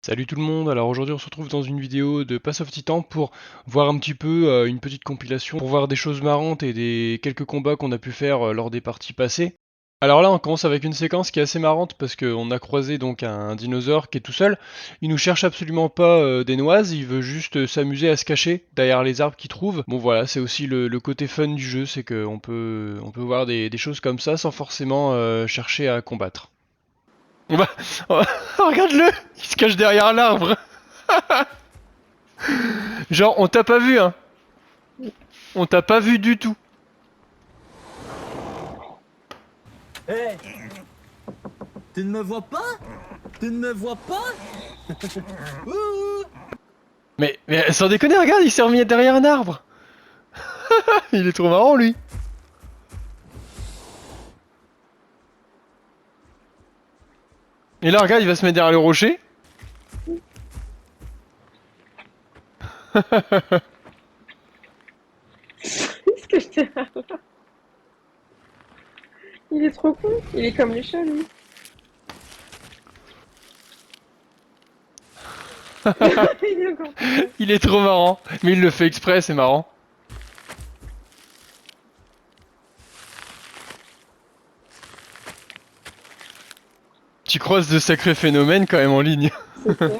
Salut tout le monde, alors aujourd'hui on se retrouve dans une vidéo de Pass of Titan pour voir un petit peu une petite compilation, pour voir des choses marrantes et des quelques combats qu'on a pu faire lors des parties passées. Alors là on commence avec une séquence qui est assez marrante parce qu'on a croisé donc un dinosaure qui est tout seul. Il nous cherche absolument pas des noises, il veut juste s'amuser à se cacher derrière les arbres qu'il trouve. Bon voilà, c'est aussi le côté fun du jeu, c'est qu'on peut voir des choses comme ça sans forcément chercher à combattre. Bah, regarde-le, il se cache derrière l'arbre. Genre, on t'a pas vu, hein. On t'a pas vu du tout. Hé, tu ne me vois pas? Tu ne me vois pas? Ouh. Mais sans déconner, regarde, il s'est remis derrière un arbre. Il est trop marrant, lui. Et là, regarde, il va se mettre derrière le rocher. Qu'est-ce que je t'ai là? Il est trop con. Il est comme les chats, lui. Il est encore plus con. Il est trop marrant. Mais il le fait exprès, c'est marrant. Tu croises de sacrés phénomènes quand même en ligne. C'est clair.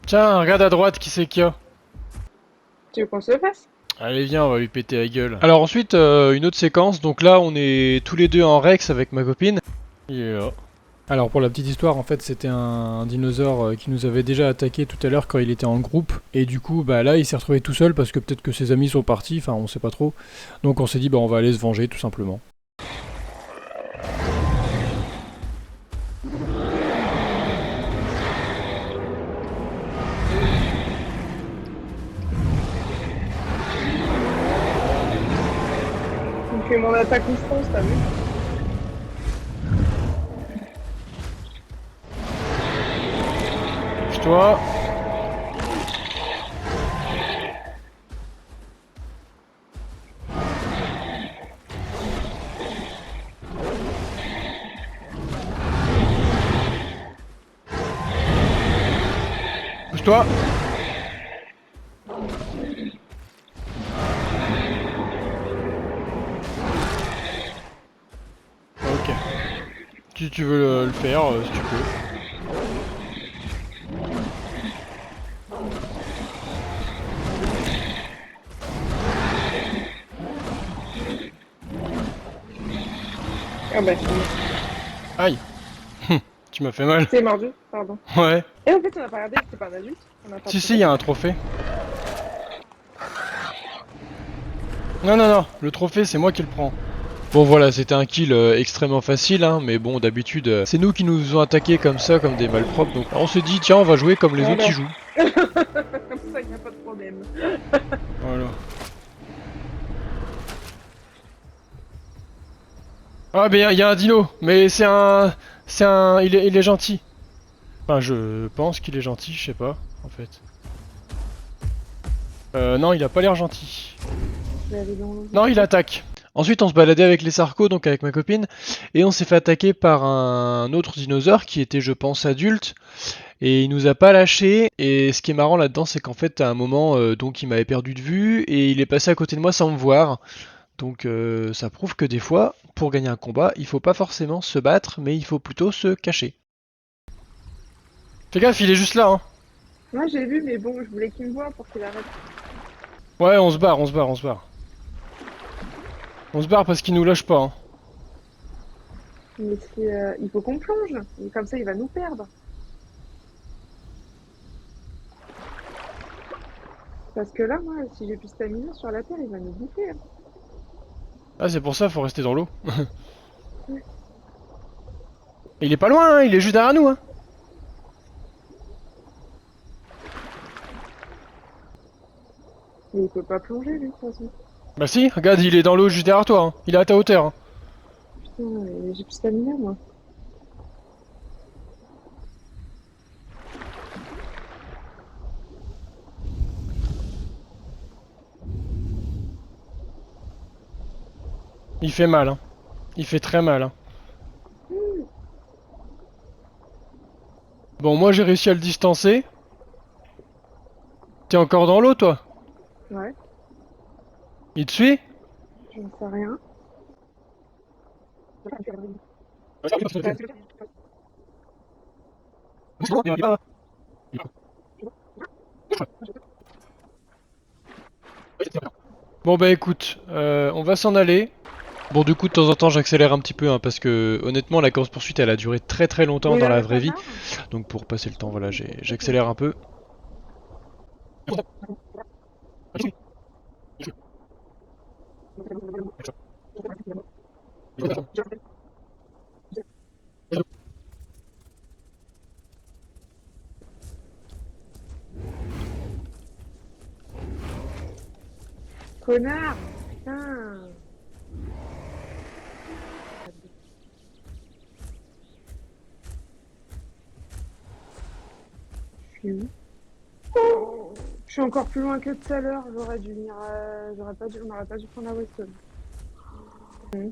Tiens, regarde à droite, qui c'est qu'il y a? Tu veux qu'on se le fasse? Allez, viens, on va lui péter la gueule. Alors ensuite, une autre séquence. Donc là, on est tous les deux en Rex avec ma copine. Il est là. Alors pour la petite histoire, en fait c'était un dinosaure qui nous avait déjà attaqué tout à l'heure quand il était en groupe. Et du coup bah là il s'est retrouvé tout seul parce que peut-être que ses amis sont partis, enfin on sait pas trop. Donc on s'est dit bah on va aller se venger tout simplement. Il fait mon attaque constance, t'as vu? Toi. Bouge-toi. Ok. Si tu veux le faire, si tu peux. Ah bah, je suis... Aïe. Tu m'as fait mal. C'est mordu, pardon. Ouais. Et en fait, on a pas regardé que c'était pas un adulte. On a pas Si, pris si, il y a un trophée. Non, non, non. Le trophée, c'est moi qui le prends. Bon voilà, c'était un kill extrêmement facile, hein, mais bon, d'habitude, c'est nous qui nous ont attaqués comme ça, comme des malpropres, donc on s'est dit, tiens, on va jouer comme les autres Voilà. y jouent. Comme ça, il n'y a pas de problème. Voilà. Ah, mais il y a un dino, mais c'est un... Il est gentil. Enfin, je pense qu'il est gentil, je sais pas, en fait. Non, il a pas l'air gentil. Je vais aller dans l'eau. Non, il attaque. Ensuite, on se baladait avec les sarcos, donc avec ma copine, et on s'est fait attaquer par un autre dinosaure qui était, je pense, adulte, et il nous a pas lâché. Et ce qui est marrant là-dedans, c'est qu'en fait, à un moment, donc il m'avait perdu de vue, et il est passé à côté de moi sans me voir. Donc ça prouve que des fois, pour gagner un combat, il faut pas forcément se battre, mais il faut plutôt se cacher. Fais gaffe, il est juste là, hein. Moi, j'ai vu, mais bon, je voulais qu'il me voie pour qu'il arrête. Ouais, on se barre, on se barre, on se barre. On se barre parce qu'il nous lâche pas, hein. Mais il faut qu'on plonge. Et comme ça, il va nous perdre. Parce que là, moi, si j'ai plus stamina sur la terre, il va nous bouffer, hein. Ah, c'est pour ça, faut rester dans l'eau. Il est pas loin, hein, il est juste derrière nous, hein. Mais il peut pas plonger, lui, de toute façon. Bah si, regarde, il est dans l'eau juste derrière toi, hein. Il est à ta hauteur, hein. Putain, j'ai plus stamina, moi. Il fait mal, hein. Il fait très mal, hein. Bon, moi j'ai réussi à le distancer. T'es encore dans l'eau, toi? Ouais, Il te suit? je ne sais rien. Bon bah écoute, on va s'en aller. Bon, du coup, de temps en temps, j'accélère un petit peu, hein, parce que honnêtement, la course-poursuite, elle a duré très très longtemps Mais dans il y a la le vraie vie. connard. Donc, pour passer le temps, voilà, j'accélère un peu. Connard. Putain. Je suis où? Je suis encore plus loin que tout à l'heure. J'aurais dû venir. On n'aurait pas dû prendre la Weston.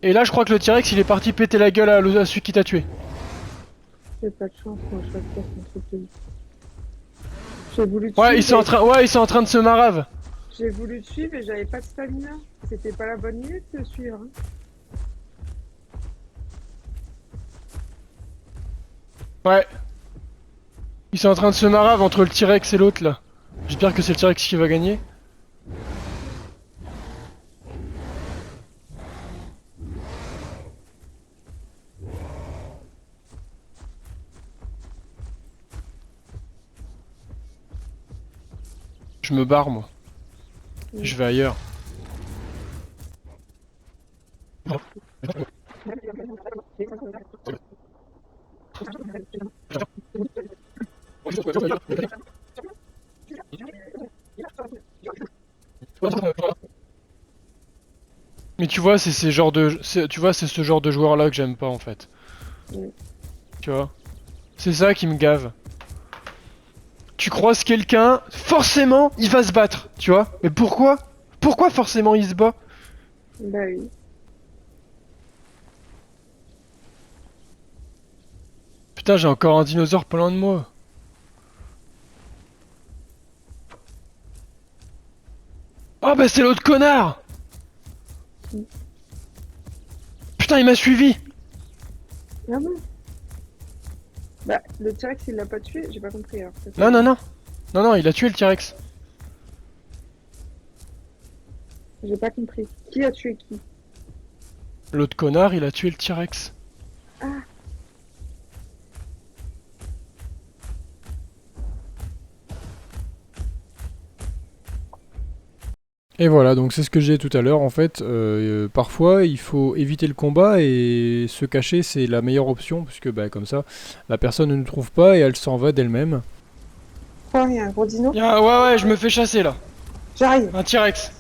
Et là je crois que le T-Rex il est parti péter la gueule à celui qui t'a tué. J'ai pas de chance, moi, je reste un truc de... J'ai voulu te Ouais, suivre. ils sont en train de se marave. J'ai voulu te suivre et j'avais pas de stamina. C'était pas la bonne minute de suivre. Hein. Ouais. Ils sont en train de se marave entre le T-Rex et l'autre là. J'espère que c'est le T-Rex qui va gagner. Je me barre moi. Je vais ailleurs. Mais tu vois, c'est ces genres de, tu vois, c'est ce genre de joueur là que j'aime pas en fait. Tu vois, c'est ça qui me gave. Tu croises quelqu'un, forcément, il va se battre, tu vois. Mais pourquoi? Pourquoi forcément il se bat? Bah oui. Putain, j'ai encore un dinosaure pas loin de moi. Oh bah c'est l'autre connard! Putain, il m'a suivi! Ah bon? Bah, le T-Rex, il l'a pas tué, j'ai pas compris alors. Non, non, non. Non, non, il a tué le T-Rex. J'ai pas compris. Qui a tué qui? L'autre connard, il a tué le T-Rex. Ah, Et voilà, donc c'est ce que j'ai tout à l'heure en fait. Parfois, il faut éviter le combat et se cacher, c'est la meilleure option, puisque bah, comme ça, la personne ne nous trouve pas et elle s'en va d'elle-même. quoi, il y a un gros dino? Ouais, ouais, je me fais chasser là. J'arrive. Un T-Rex.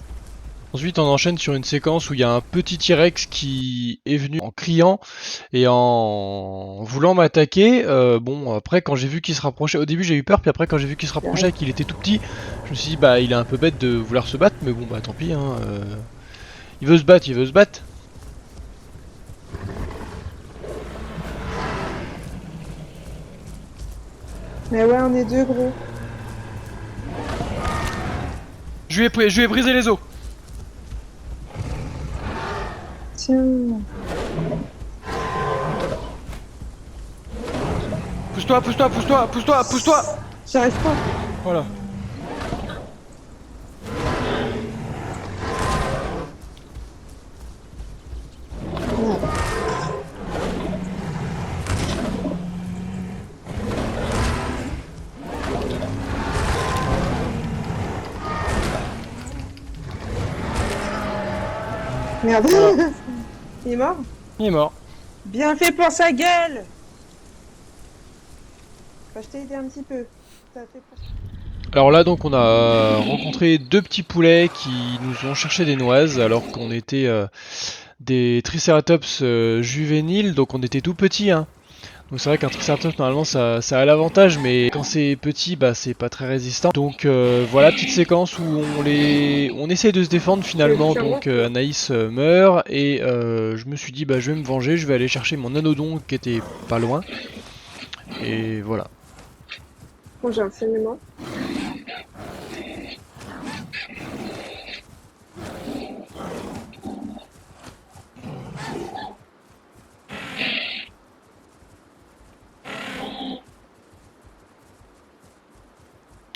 Ensuite, on enchaîne sur une séquence où il y a un petit T-Rex qui est venu en criant et en voulant m'attaquer. Bon, après, quand j'ai vu qu'il se rapprochait, au début j'ai eu peur, puis après, quand j'ai vu qu'il se rapprochait et qu'il était tout petit, je me suis dit, bah, il est un peu bête de vouloir se battre, mais bon, bah, tant pis, hein. Il veut se battre, il veut se battre. Mais ouais, on est deux gros. Je lui ai brisé les os. Tiens. Pousse-toi, pousse-toi, pousse-toi, pousse-toi, pousse-toi. J'arrive pas. Voilà. Merde. Il est mort? Il est mort. Bien fait pour sa gueule! Bah, je t'ai aidé un petit peu. T'as fait pour... Alors là, donc, on a rencontré deux petits poulets qui nous ont cherché des noises alors qu'on était des Triceratops juvéniles, donc on était tout petits, hein. Donc c'est vrai qu'un Triceratops normalement ça a l'avantage, mais quand c'est petit bah c'est pas très résistant. Donc voilà, petite séquence où on essaye de se défendre finalement. Donc Anaïs meurt et je me suis dit bah je vais me venger, je vais aller chercher mon anodon qui était pas loin. Et voilà. Bon, j'ai un saignement.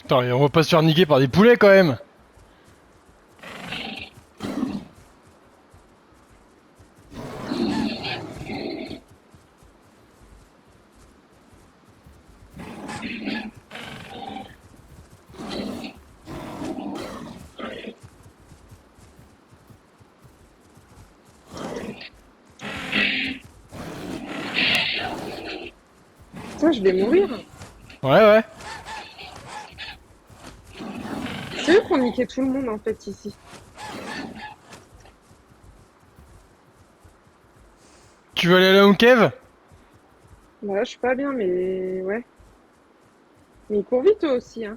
Attends, on va pas se faire niquer par des poulets quand même. Putain, je vais mourir. Ouais, ouais. C'est eux qui ont niqué tout le monde en fait ici. Tu veux aller à la home cave? Bah là, je suis pas bien, mais ouais. Mais ils courent vite eux aussi, hein.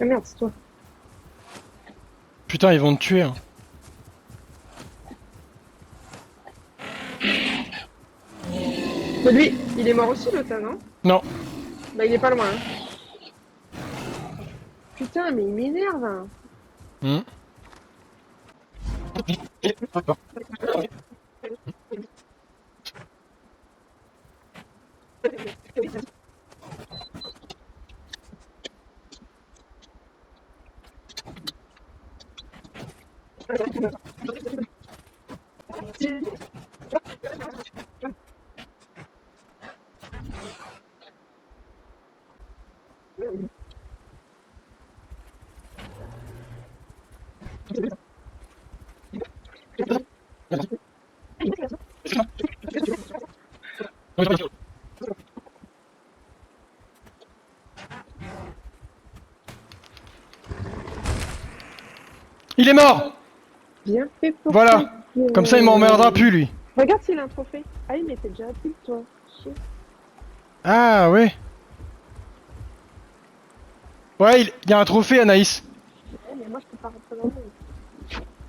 Ah merde, c'est toi. Putain, ils vont te tuer. Hein. Mais lui, il est mort aussi l'autre, là, non? Non. Bah il est pas loin. Hein. Putain, mais il m'énerve. Hein. Hmm. Il est mort. Bien fait pour Voilà. toi. Comme ça, il m'emmerdera plus, lui. Regarde s'il a un trophée. Ah, il m'était déjà plus toi. Chier. Ah, ouais. Ouais, il y a un trophée, Anaïs. Ouais, mais moi je peux pas rentrer dans le monde.